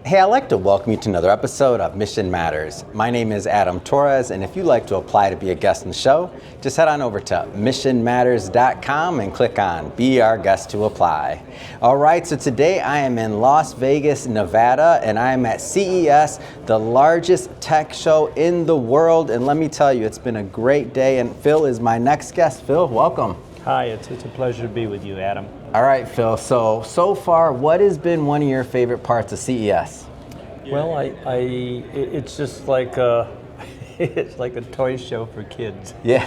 Hey, I'd like to welcome you to another episode of Mission Matters. My name is Adam Torres, and if you'd like to apply to be a guest on the show, just head on over to missionmatters.com and click on Be Our Guest to apply. All right, so today I am in Las Vegas, Nevada, and I am at CES, the largest tech show in the world. And let me tell you, it's been a great day, and Phil is my next guest. Phil, welcome. Hi, it's a pleasure to be with you, Adam. All right, Phil. So far, what has been one of your favorite parts of CES? Well, it's just like it's like a toy show for kids. Yeah.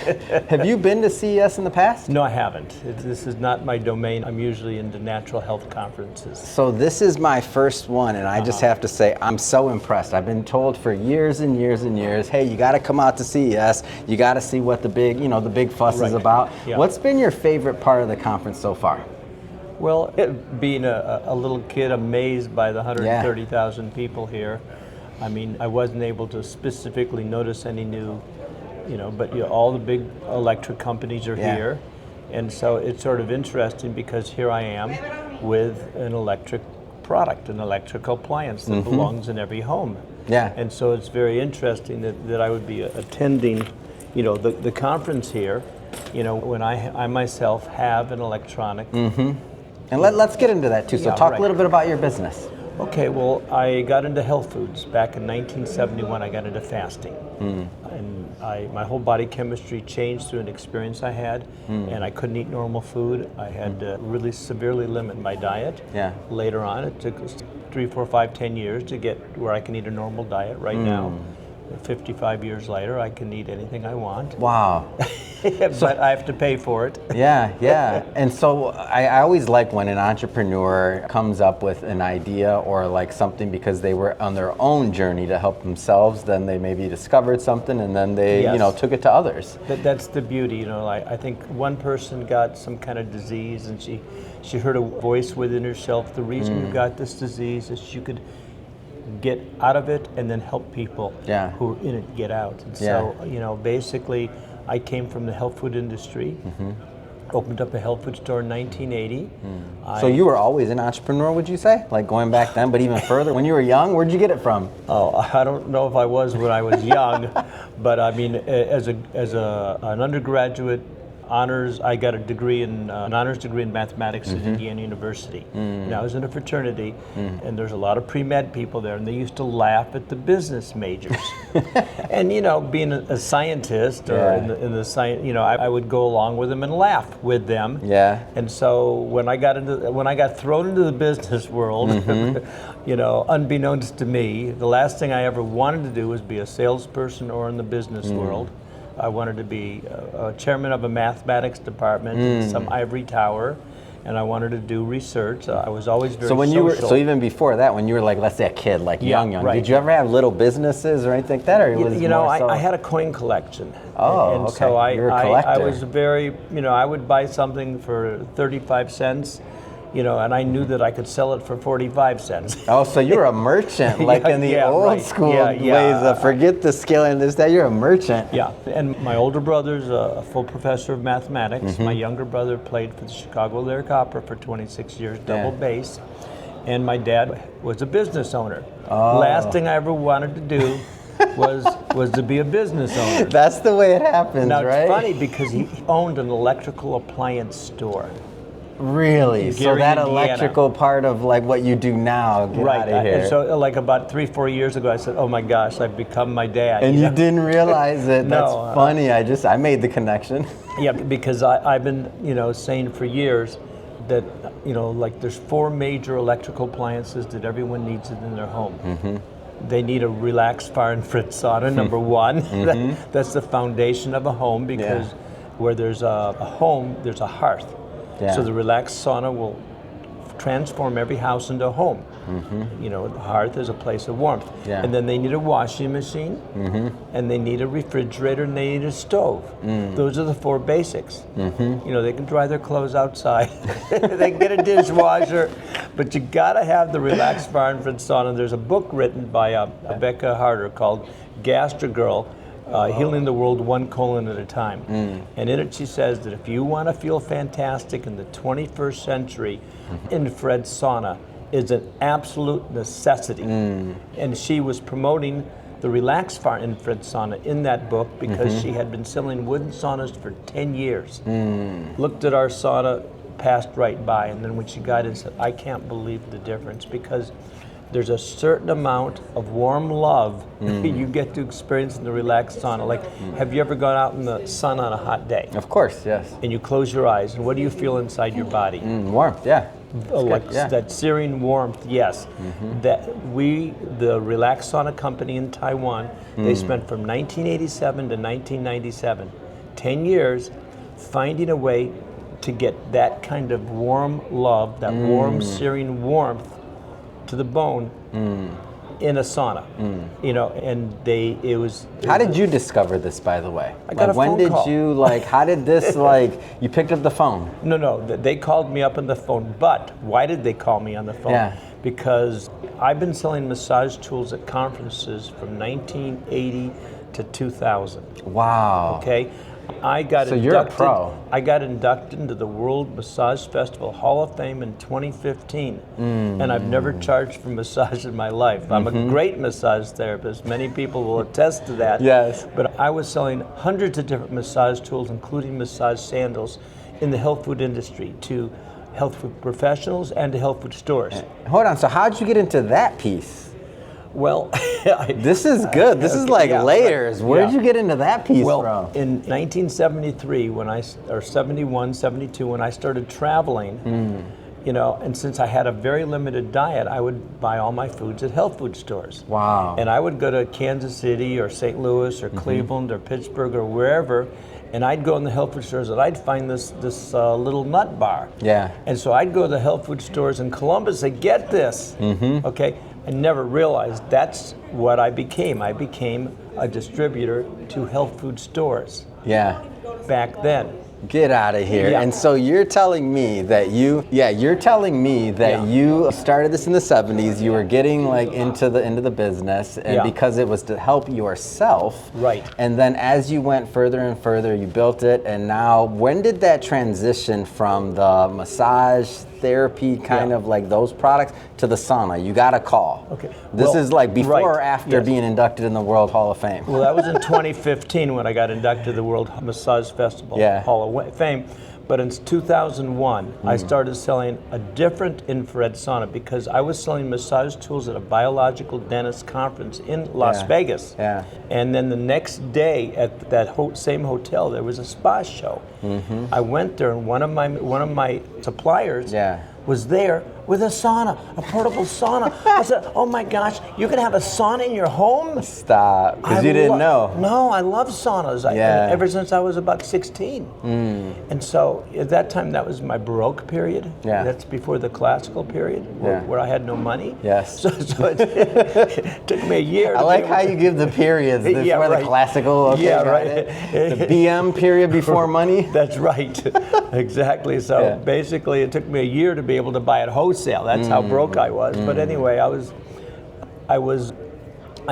Have you been to CES in the past? No, I haven't. This is not my domain. I'm usually into natural health conferences. So this is my first one, and I just have to say I'm so impressed. I've been told for years and years and years, hey, you got to come out to CES. You got to see what the big fuss is about. Yeah. What's been your favorite part of the conference so far? Well, being a little kid amazed by the 130,000 people here. I mean, I wasn't able to specifically notice any new, but all the big electric companies are here. And so it's sort of interesting because here I am with an electric product, an electrical appliance that belongs in every home. Yeah. And so it's very interesting that I would be attending, the conference here, when I myself have an electronic. And let's get into that too. So talk a little bit about your business. Okay, well, I got into health foods back in 1971. I got into fasting, and my whole body chemistry changed through an experience I had, and I couldn't eat normal food. I had to really severely limit my diet. Yeah. Later on, it took 3, 4, 5, 10 years to get where I can eat a normal diet. Right now, 55 years later, I can eat anything I want. Wow. But I have to pay for it. Yeah. And so I always like when an entrepreneur comes up with an idea or like something because they were on their own journey to help themselves, then they maybe discovered something and then they, took it to others. That's the beauty, I think one person got some kind of disease and she heard a voice within herself. The reason you got this disease is you could get out of it and then help people who are in it get out. And so, basically, I came from the health food industry, opened up a health food store in 1980. So you were always an entrepreneur, would you say? Like going back then, but even further, when you were young, where'd you get it from? Oh, I don't know if I was when I was young, but I mean, as an undergraduate honors, I got an honors degree in mathematics at Indiana University. And I was in a fraternity, and there's a lot of pre-med people there, and they used to laugh at the business majors. And being a scientist or in the science, I would go along with them and laugh with them. Yeah. And so when I got thrown into the business world, unbeknownst to me, the last thing I ever wanted to do was be a salesperson or in the business world. I wanted to be a chairman of a mathematics department in some ivory tower, and I wanted to do research. I was always very social. So even before that, when you were like, let's say a kid, like young, did you ever have little businesses or anything like that, or was I had a coin collection. Oh, and okay. So You're a collector. I was very, I would buy something for 35 cents. And I knew that I could sell it for 45 cents. Oh, so you're a merchant, like in the old school ways of forget the skill and this, that, you're a merchant. Yeah, and my older brother's a full professor of mathematics. My younger brother played for the Chicago Lyric Opera for 26 years, double bass. And my dad was a business owner. Last thing I ever wanted to do was to be a business owner. That's the way it happens, now, right? It's funny because he owned an electrical appliance store. Really? So that electrical part of like what you do now, get out of here. And so like about 3-4 years ago, I said, oh my gosh, I've become my dad. And you didn't realize it. That's No, funny. I made the connection. Yeah, because I've been, saying for years that, like there's 4 major electrical appliances that everyone needs in their home. They need a Relax Saunas sauna, number one. That's the foundation of a home because where there's a home, there's a hearth. Yeah. So the Relax sauna will transform every house into a home. The hearth is a place of warmth. Yeah. And then they need a washing machine, and they need a refrigerator, and they need a stove. Those are the 4 basics. They can dry their clothes outside. They can get a dishwasher, but you gotta have the Relax sauna. There's a book written by Becca Harder called Gastrogirl, Healing the World One Colon at a Time. And in it she says that if you want to feel fantastic in the 21st century, infrared sauna is an absolute necessity. And she was promoting the Relax infrared sauna in that book because she had been selling wooden saunas for 10 years. Looked at our sauna, passed right by, and then when she got in, said, I can't believe the difference, because there's a certain amount of warm love you get to experience in the Relax sauna. Like, have you ever gone out in the sun on a hot day? Of course, yes. And you close your eyes, and what do you feel inside your body? Warmth, yeah. Like that searing warmth, yes. That the Relax Sauna Company in Taiwan, they spent from 1987 to 1997, 10 years, finding a way to get that kind of warm love, that warm searing warmth to the bone in a sauna. You know, and it was. How did you discover this, by the way? I got a phone call. How did this, you picked up the phone? No, they called me up on the phone. But why did they call me on the phone? Yeah. Because I've been selling massage tools at conferences from 1980 to 2000. Wow. Okay? I got so you're a pro. I got inducted into the World Massage Festival Hall of Fame in 2015, and I've never charged for massage in my life. I'm a great massage therapist. Many people will attest to that. Yes. But I was selling hundreds of different massage tools, including massage sandals, in the health food industry to health food professionals and to health food stores. Hold on, so how'd you get into that piece? Well, this is good. This is like layers. Where did you get into that piece from? In 1973, or 71, 72, when I started traveling, you know, and since I had a very limited diet, I would buy all my foods at health food stores. Wow. And I would go to Kansas City or St. Louis or Cleveland or Pittsburgh or wherever, and I'd go in the health food stores and I'd find this little nut bar. Yeah. And so I'd go to the health food stores in Columbus and get this. Okay. I never realized that's what I became. I became a distributor to health food stores. Yeah. Back then. Get out of here. Yeah. And so you're telling me that you started this in the 70s, you were getting into the business, and because it was to help yourself. Right. And then as you went further and further, you built it, and now when did that transition from the massage therapy kind of those products to the sauna? You got a call. Okay. This is before or after being inducted in the World Hall of Fame? Well, that was in 2015 when I got inducted to the World Massage Festival Hall of Fame. But in 2001, I started selling a different infrared sauna because I was selling massage tools at a biological dentist conference in Las Vegas. Yeah. And then the next day at that same hotel, there was a spa show. I went there, and one of my suppliers was there with a sauna, a portable sauna. I said, oh my gosh, you can have a sauna in your home? Stop, because you didn't know. No, I love saunas. Ever since I was about 16. And so at that time, that was my Baroque period. Yeah. That's before the classical period, where I had no money. Yes. So it took me a year. I like how you give the periods. Before the classical, the BM period before money. That's right. Exactly. So basically, it took me a year to be able to buy at wholesale. That's how broke I was. But anyway, I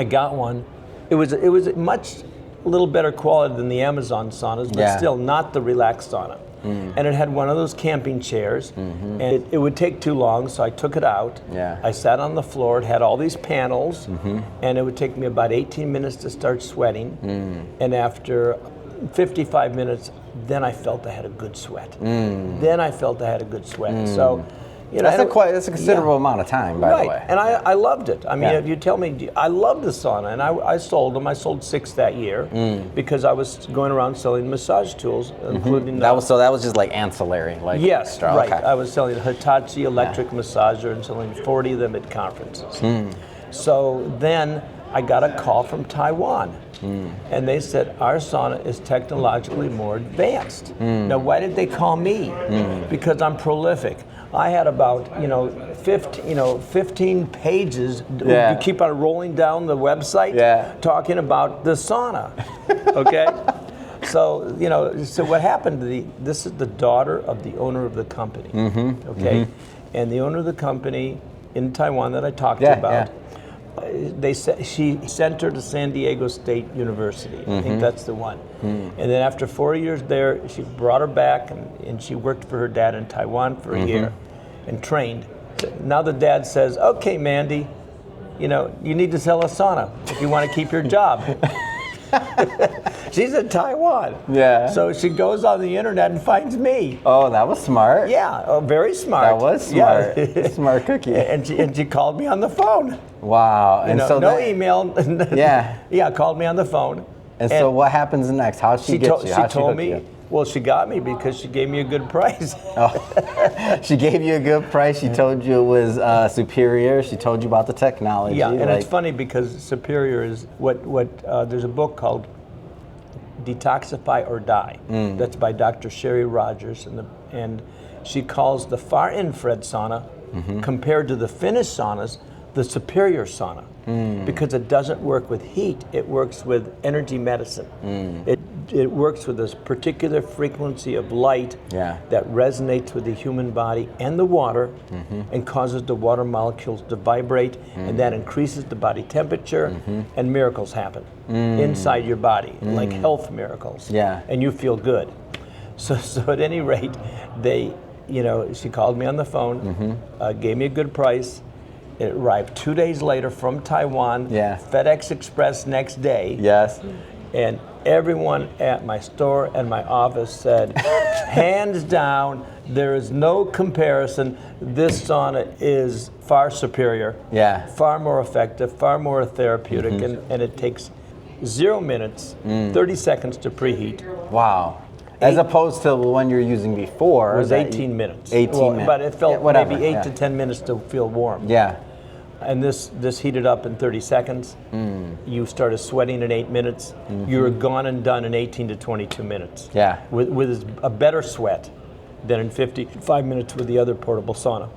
got one. It was much little better quality than the Amazon saunas, but still not the Relax sauna. And it had one of those camping chairs, and it would take too long, so I took it out. I sat on the floor. It had all these panels, and it would take me about 18 minutes to start sweating. And after 55 minutes, then I felt I had a good sweat. So, you know, that's a considerable amount of time, by the way. And I loved it. I mean, if you tell me, I loved the sauna, and I sold them. I sold 6 that year because I was going around selling massage tools, including that was just like ancillary, yes, extra. Right. Okay. I was selling a Hitachi electric massager and selling 40 of them at conferences. So then I got a call from Taiwan. And they said, our sauna is technologically more advanced. Now, why did they call me? Because I'm prolific. I had about 15 pages. You keep on rolling down the website talking about the sauna. Okay. So what happened? This is the daughter of the owner of the company. Okay, and the owner of the company in Taiwan that I talked to you about. She sent her to San Diego State University. I think that's the one. And then after 4 years there, she brought her back, and she worked for her dad in Taiwan for a year and trained. now the dad says, okay, Mandy, you need to sell a sauna if you want to keep your job. She's in Taiwan. Yeah. So she goes on the internet and finds me. Oh, that was smart. Yeah, very smart. That was smart. Yeah. Smart cookie. And she called me on the phone. Wow. And so no email. Yeah. Yeah, called me on the phone. And so what happens next? How'd she get you? She told me. Well, she got me because she gave me a good price. Oh. She gave you a good price. She told you it was superior. She told you about the technology. Yeah, and it's funny because superior is what there's a book called Detoxify or Die. That's by Dr. Sherry Rogers, and she calls the far infrared sauna compared to the Finnish saunas the superior sauna because it doesn't work with heat. It works with energy medicine. It works with this particular frequency of light that resonates with the human body and the water and causes the water molecules to vibrate, and that increases the body temperature, and miracles happen inside your body, like health miracles. Yeah. And you feel good. So at any rate, she called me on the phone, gave me a good price. It arrived 2 days later from Taiwan, FedEx Express next day. Yes. And everyone at my store and my office said, hands down, there is no comparison. This sauna is far superior, far more effective, far more therapeutic, and it takes 0 minutes, 30 seconds to preheat. Wow. As opposed to the one you're using before. It was 18 minutes. 18 minutes. But it felt maybe 8 to 10 minutes to feel warm. Yeah. And this heated up in 30 seconds. You started sweating in 8 minutes. You were gone and done in 18 to 22 minutes. Yeah. With a better sweat than in 55 minutes with the other portable sauna.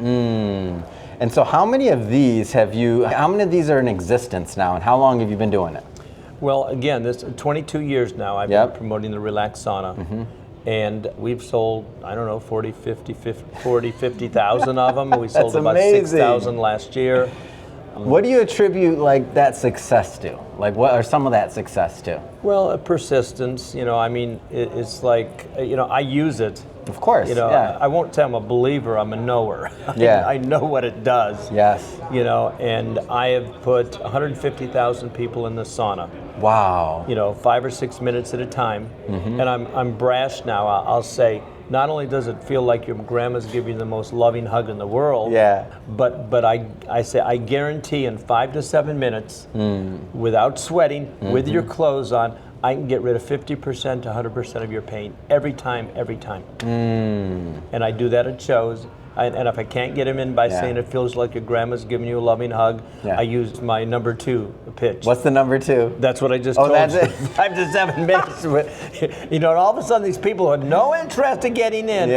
And so how many of these are in existence now, and how long have you been doing it? Well, again, this 22 years now I've been promoting the Relax Sauna. And we've sold, 50,000 of them. We sold about 6,000 last year. What do you attribute that success to? What are some of that success to? Well, persistence. It's like, I use it. Of course. I won't say I'm a believer. I'm a knower. I know what it does. Yes. And I have put 150,000 people in the sauna. Wow. 5 or 6 minutes at a time. And I'm brash now. I'll say, not only does it feel like your grandma's giving you the most loving hug in the world, but I say I guarantee in 5 to 7 minutes, without sweating, with your clothes on, I can get rid of 50% to 100% of your pain every time. And I do that at shows. And if I can't get him in by saying it feels like your grandma's giving you a loving hug, I use my number 2 pitch. What's the number 2? That's what I just told you. That's it. 5 to 7 minutes. And all of a sudden these people have no interest in getting in.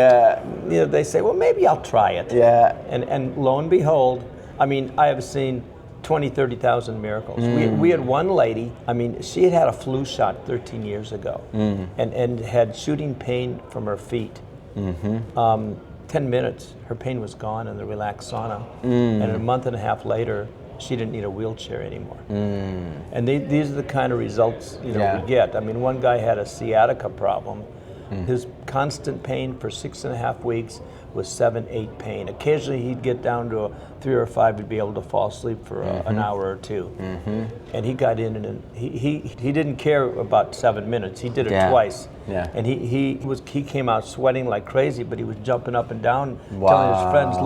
They say, well, maybe I'll try it. And lo and behold, I have seen 20, 30,000 miracles. We had one lady, she had a flu shot 13 years ago and had shooting pain from her feet. 10 minutes, her pain was gone in the Relax Sauna. And a month and a half later, she didn't need a wheelchair anymore. And these are the kind of results we get. One guy had a sciatica problem. His constant pain for 6.5 weeks was 7-8 pain. Occasionally he'd get down to a 3 or 5 to be able to fall asleep for an hour or two. And he got in and he didn't care about 7 minutes. He did it twice. And he came out sweating like crazy, but he was jumping up and down, telling his friends,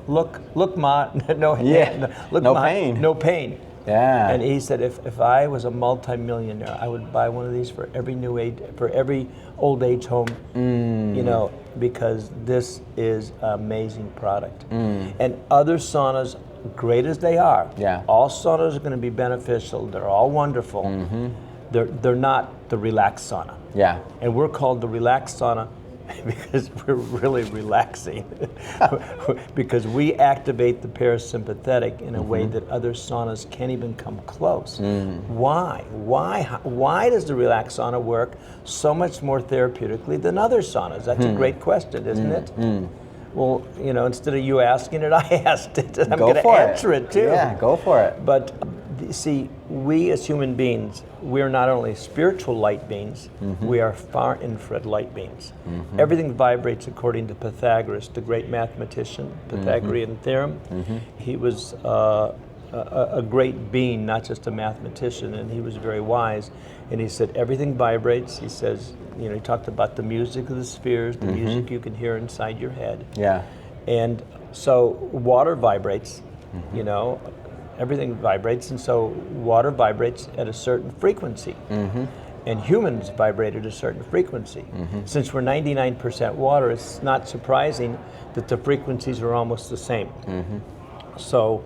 look, Ma, no pain. No pain. Yeah. And he said, if I was a multimillionaire, I would buy one of these for every old age home, because this is an amazing product. And other saunas, great as they are, all saunas are going to be beneficial. They're all wonderful. They're not the Relax Sauna. And we're called the Relax Sauna because we're really relaxing, because we activate the parasympathetic in a way that other saunas can't even come close. Why? Why does the Relax Sauna work so much more therapeutically than other saunas? That's a great question, isn't it? Well, instead of you asking it, I asked it, and I'm going to answer it too. Yeah, go for it. But See, we as human beings, we're not only spiritual light beings, we are far infrared light beings. Everything vibrates according to Pythagoras, the great mathematician, Pythagorean theorem. He was a great being, not just a mathematician, and he was very wise. And he said everything vibrates. He says, you know, he talked about the music of the spheres, the music you can hear inside your head. Yeah. And so water vibrates, you know, everything vibrates, and so water vibrates at a certain frequency. And humans vibrate at a certain frequency. Since we're 99% water, it's not surprising that the frequencies are almost the same. So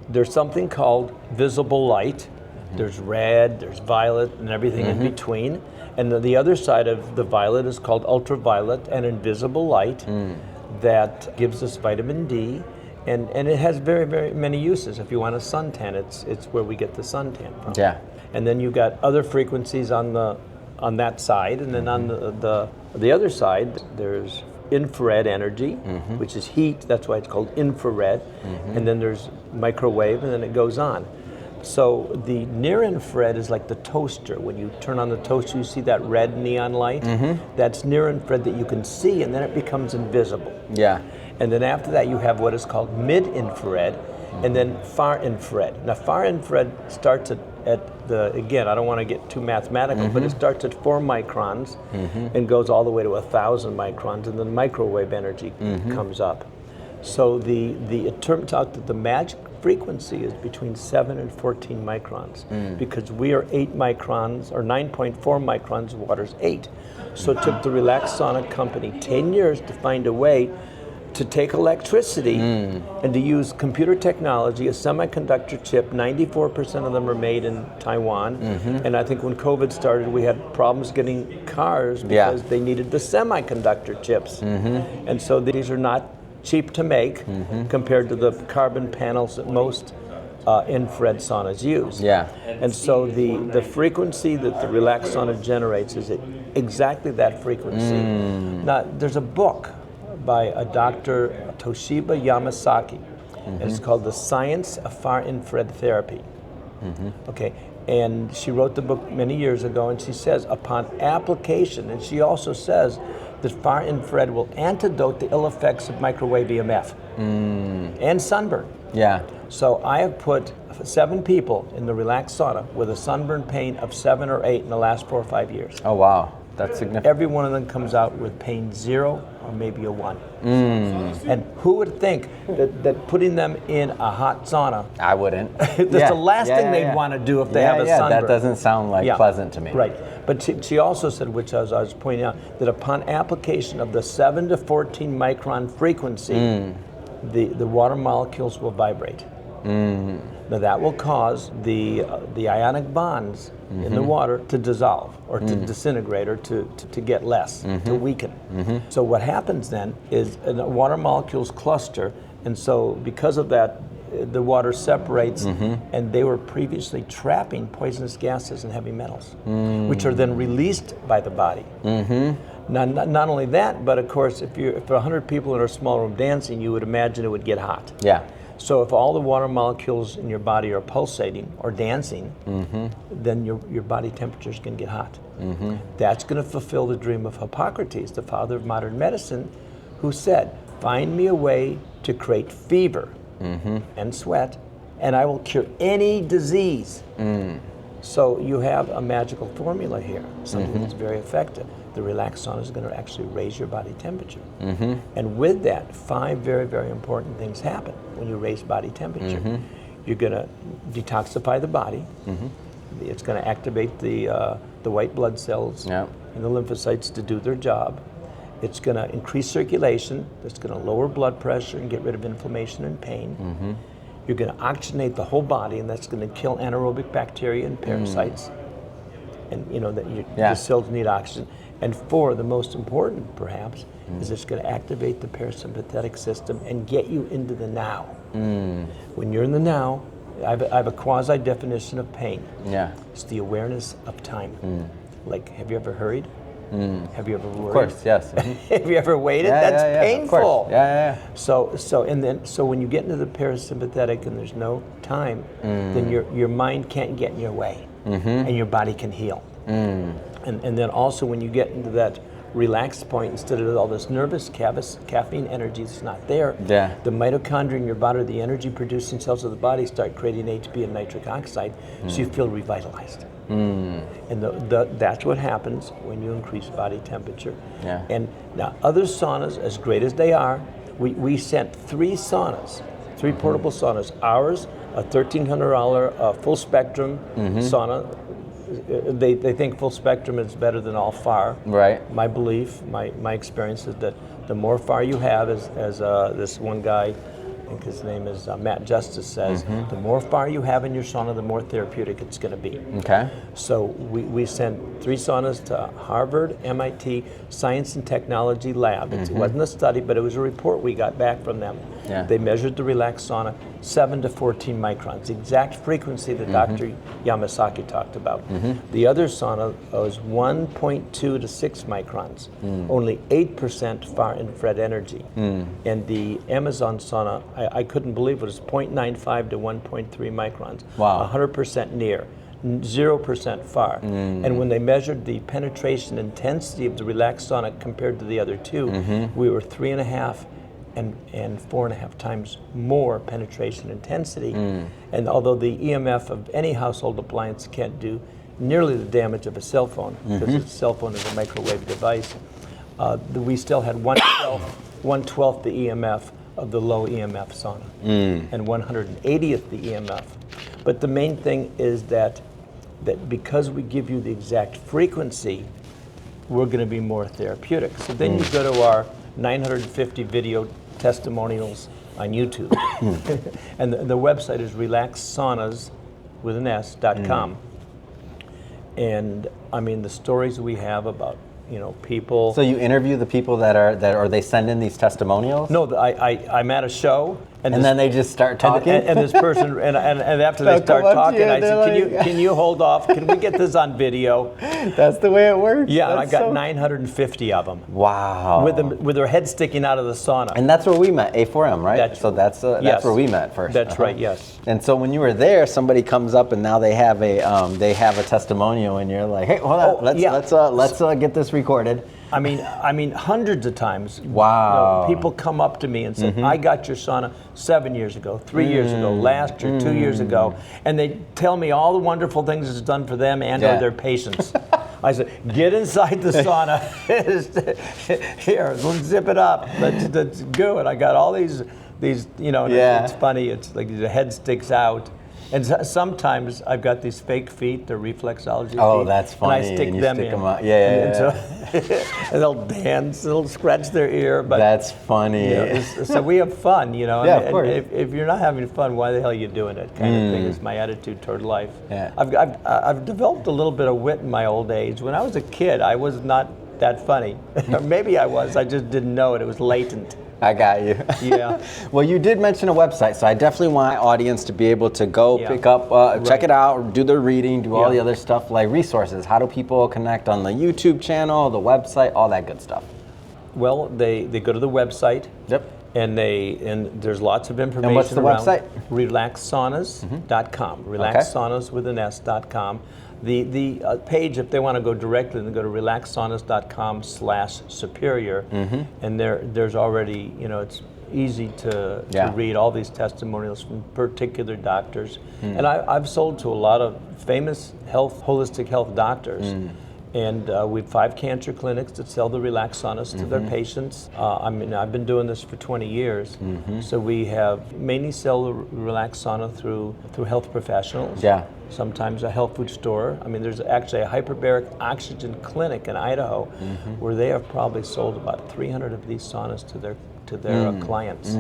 there's something called visible light. There's red, there's violet, and everything in between. And the other side of the violet is called ultraviolet and invisible light that gives us vitamin D. And it has very, very many uses. If you want a suntan, it's where we get the suntan from. Yeah. And then you've got other frequencies on that side, and then on the other side, there's infrared energy, which is heat. That's why it's called infrared. And then there's microwave, and then it goes on. So the near infrared is like the toaster. When you turn on the toaster, you see that red neon light. That's near infrared that you can see, and then it becomes invisible. Yeah. And then after that, you have what is called mid-infrared, and then far infrared. Now, far infrared starts at the, again, I don't want to get too mathematical, but it starts at 4 microns and goes all the way to 1,000 microns, and then microwave energy comes up. So it turns out that the magic frequency is between 7 and 14 microns, because we are 8 microns, or 9.4 microns, water's 8. So it took the Relax Sauna company 10 years to find a way to take electricity and to use computer technology, a semiconductor chip. 94% of them are made in Taiwan. And I think when COVID started, we had problems getting cars because they needed the semiconductor chips. And so these are not cheap to make compared to the carbon panels that most infrared saunas use. Yeah. And so the frequency that the Relax Sauna generates is exactly that frequency. Now, there's a book by a Dr. Toshiba Yamasaki, and it's called The Science of Far Infrared Therapy. Okay, and she wrote the book many years ago, and she says upon application, and she also says that far infrared will antidote the ill effects of microwave EMF and sunburn. Yeah. So I have put 7 people in the Relax Sauna with a sunburn pain of 7 or 8 in the last 4 or 5 years. Oh wow. That's significant. Every one of them comes out with pain 0 or maybe a 1. And who would think that putting them in a hot sauna? I wouldn't. That's the last thing they'd want to do if they have a sunburn. That doesn't sound like pleasant to me. Right. But she also said, which I was pointing out, that upon application of the 7 to 14 micron frequency, the water molecules will vibrate. Now that will cause the ionic bonds in the water to dissolve or to disintegrate or to get less, to weaken. So what happens then is the water molecules cluster, and so because of that, the water separates, and they were previously trapping poisonous gases and heavy metals, which are then released by the body. Now, not only that, but of course, if 100 people in a small room dancing, you would imagine it would get hot. Yeah. So if all the water molecules in your body are pulsating or dancing, then your body temperature is going to get hot. That's going to fulfill the dream of Hippocrates, the father of modern medicine, who said, find me a way to create fever and sweat, and I will cure any disease. So you have a magical formula here, something that's very effective. The Relax Sauna is going to actually raise your body temperature. And with that, 5 very, very important things happen when you raise body temperature. You're going to detoxify the body. It's going to activate the white blood cells and the lymphocytes to do their job. It's going to increase circulation. It's going to lower blood pressure and get rid of inflammation and pain. You're going to oxygenate the whole body, and that's going to kill anaerobic bacteria and parasites. And you know that the cells need oxygen. And 4, the most important perhaps, is it's going to activate the parasympathetic system and get you into the now. When you're in the now, I have a quasi-definition of pain. It's the awareness of time. Like, have you ever hurried? Have you ever worried? Of course, yes. Have you ever waited? Yeah, That's yeah, yeah, painful. Of course. Yeah. So when you get into the parasympathetic and there's no time, then your mind can't get in your way, and your body can heal. And then also when you get into that relaxed point, instead of all this nervous caffeine energy that's not there, the mitochondria in your body, the energy producing cells of the body, start creating ATP and nitric oxide, so you feel revitalized. And that's what happens when you increase body temperature. And now other saunas, as great as they are, we sent 3 saunas, 3 portable saunas. Ours, a $1,300 full spectrum sauna. They think full spectrum is better than all far. Right. My belief, my experience is that the more far you have, as this one guy, I think his name is Matt Justice says, the more far you have in your sauna, the more therapeutic it's going to be. Okay. So we sent 3 saunas to Harvard, MIT Science and Technology Lab. It wasn't a study, but it was a report we got back from them. They measured the Relax sauna 7 to 14 microns, the exact frequency that Dr. Yamasaki talked about. The other sauna was 1.2 to 6 microns, only 8% far infrared energy. And the Amazon sauna, I couldn't believe it was 0.95 to 1.3 microns. Wow. 100% near, 0% far. And when they measured the penetration intensity of the Relax sauna compared to the other 2, we were 3.5 and 4.5 times more penetration intensity. And although the EMF of any household appliance can't do nearly the damage of a cell phone, because a cell phone is a microwave device, we still had 1/12 the EMF of the low EMF sauna, and 180th the EMF. But the main thing is that because we give you the exact frequency, we're going to be more therapeutic. So then you go to our 950 video testimonials on YouTube. And the website is relaxsaunas.com. And I mean, the stories we have about, people. So you interview the people or they send in these testimonials? No, I'm at a show. And then they just start talking? And this person, and after they start talking, I said, can you hold off? Can we get this on video? That's the way it works? Yeah, and I got 950 of them. Wow. With their head sticking out of the sauna. And that's where we met, A4M, right? That's where we met first. That's right, yes. And so when you were there, somebody comes up and now they have a testimonial, and you're like, hey, hold on, let's get this recorded. I mean, hundreds of times. Wow. People come up to me and say, I got your sauna 7 years ago, 3 years ago, last year, 2 years ago. And they tell me all the wonderful things it's done for them and or their patients. I said, get inside the sauna. Here, let's zip it up. Let's go. And I got all these it's funny. It's like the head sticks out. And sometimes I've got these fake feet, they're reflexology feet. Oh, that's funny. And I stick them in. And they'll dance, they'll scratch their ear. But that's funny. So we have fun, Yeah, of course. If you're not having fun, why the hell are you doing it? Kind of thing is my attitude toward life. Yeah. I've developed a little bit of wit in my old age. When I was a kid, I was not that funny. Or maybe I was, I just didn't know it. It was latent. I got you. Yeah. Well, you did mention a website, so I definitely want my audience to be able to go pick up, check it out, do their reading, do all the other stuff like resources. How do people connect on the YouTube channel, the website, all that good stuff? Well, they go to the website. Yep. And there's lots of information. And what's the website? Relaxsaunas.com. Relaxsaunas.com. The page, if they want to go directly, they go to relaxsaunas.com/superior, and there's already, it's easy to read all these testimonials from particular doctors. And I've sold to a lot of famous holistic health doctors. And we have 5 cancer clinics that sell the Relax Saunas to their patients. I've been doing this for 20 years. So we have mainly sell the Relax Sauna through health professionals. Yeah. Sometimes a health food store. I mean, there's actually a hyperbaric oxygen clinic in Idaho where they have probably sold about 300 of these saunas to their clients.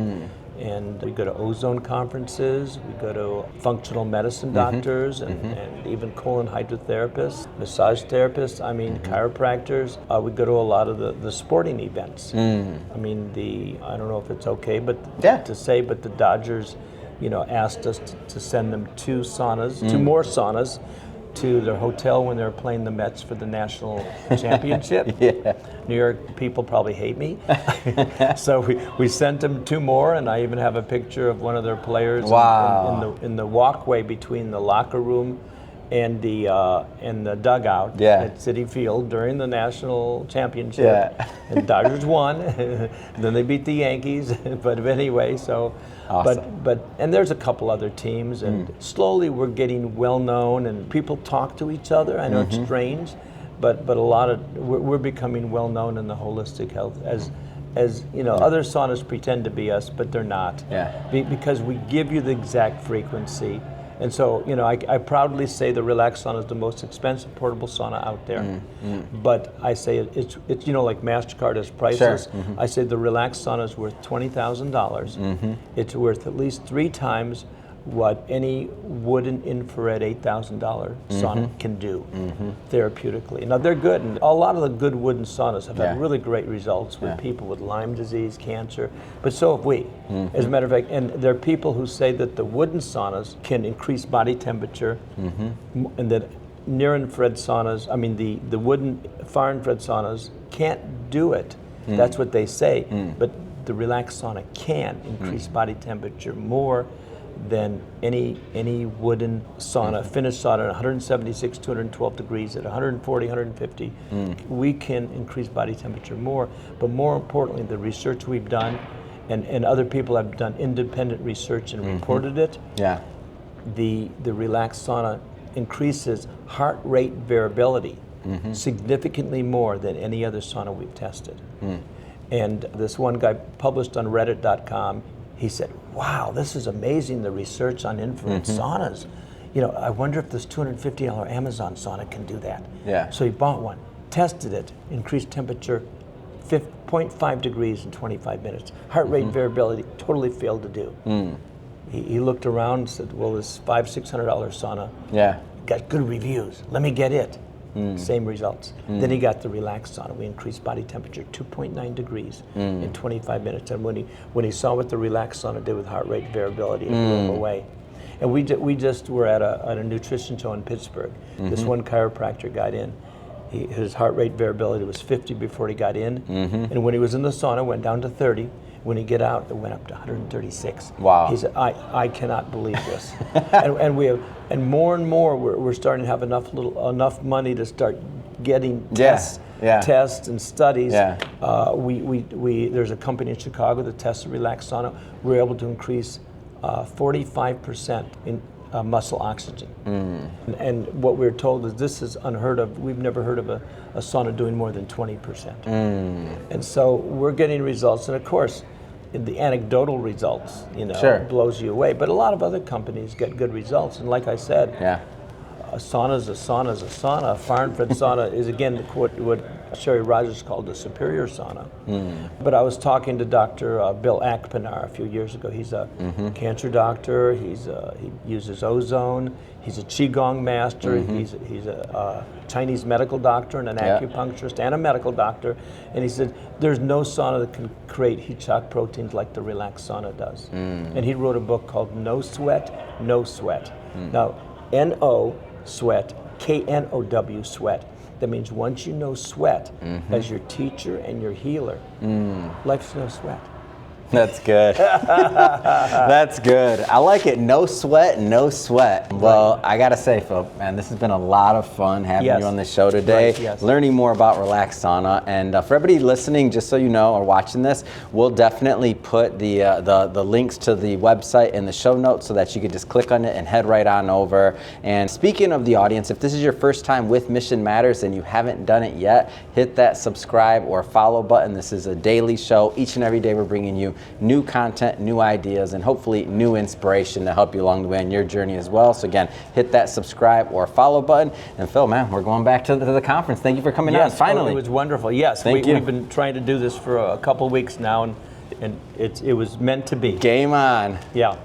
And we go to ozone conferences, we go to functional medicine doctors, and even colon hydrotherapists, massage therapists, chiropractors. We go to a lot of the sporting events. I mean, I don't know if it's okay to say, but the Dodgers, asked us to send them 2 saunas, 2 more saunas, to their hotel when they were playing the Mets for the national championship. Yeah. New York people probably hate me. So we sent them 2 more, and I even have a picture of one of their players Wow. in the walkway between the locker room and the dugout at Citi Field during the national championship. Yeah. And Dodgers won. Then they beat the Yankees. But anyway, so awesome. but and there's a couple other teams, and slowly we're getting well known, and people talk to each other. I know it's strange, but a lot of we're becoming well known in the holistic health as you know, other saunas pretend to be us, but they're not. Yeah. Because we give you the exact frequency. And so, you know, I proudly say the Relax Sauna is the most expensive portable sauna out there. But I say it's you know, like MasterCard has prices. Sure. I say the Relax Sauna is worth $20,000. It's worth at least 3 times what any wooden infrared $8,000 sauna can do therapeutically. Now they're good, and a lot of the good wooden saunas have had really great results with people with Lyme disease, cancer, but so have we. As a matter of fact, and there are people who say that the wooden saunas can increase body temperature, and that near-infrared saunas, I mean the wooden far-infrared saunas can't do it. That's what they say, but the Relax sauna can increase body temperature more than any wooden sauna, finished sauna at 176, 212 degrees, at 140, 150. We can increase body temperature more, but more importantly, the research we've done, and other people have done independent research and reported it, the Relax sauna increases heart rate variability significantly more than any other sauna we've tested. And this one guy published on reddit.com, he said, wow, this is amazing, the research on infrared saunas. You know, I wonder if this $250 Amazon sauna can do that. Yeah. So he bought one, tested it, increased temperature 0.5 degrees in 25 minutes. Heart rate variability totally failed to do. He looked around and said, well, this $500-600 sauna got good reviews. Let me get it. Same results. Then he got the Relax sauna. We increased body temperature 2.9 degrees in 25 minutes. And when he saw what the Relax sauna did with heart rate variability, it blew him away. And we just were at a nutrition show in Pittsburgh. This one chiropractor got in. His heart rate variability was 50 before he got in. And when he was in the sauna, it went down to 30. When he get out, it went up to 136. Wow. He said, I cannot believe this. and more and more, we're starting to have enough money to start getting tests and studies. There's a company in Chicago that tests the Relax sauna. We're able to increase 45% in muscle oxygen. And what we're told is this is unheard of. We've never heard of a sauna doing more than 20%. And so we're getting results. And of course, the anecdotal results, you know, blows you away. But a lot of other companies get good results. And like I said, a sauna is a sauna is a sauna. A far-infrared sauna is, again, what Sherry Rogers called a superior sauna. But I was talking to Dr. Bill Akpinar a few years ago. He's a cancer doctor. He uses ozone. He's a Qigong master. He's a Chinese medical doctor and an acupuncturist and a medical doctor. And he said, there's no sauna that can create heat shock proteins like the Relax sauna does. And he wrote a book called No Sweat, No Sweat. Now, N-O, sweat, K-N-O-W, sweat. That means once you know sweat as your teacher and your healer, life's no sweat. That's good. That's good. I like it. No sweat, no sweat. Well, I got to say, Phil, man, this has been a lot of fun having you on the show today, learning more about Relax Sauna. And for everybody listening, just so you know, or watching this, we'll definitely put the links to the website in the show notes so that you can just click on it and head right on over. And speaking of the audience, if this is your first time with Mission Matters and you haven't done it yet, hit that subscribe or follow button. This is a daily show. Each and every day we're bringing you new content, new ideas, and hopefully new inspiration to help you along the way in your journey as well. So again, hit that subscribe or follow button. And Phil, man, we're going back to the conference. Thank you for coming on, finally. It was wonderful. Yes, we've been trying to do this for a couple of weeks now, and it was meant to be. Game on. Yeah.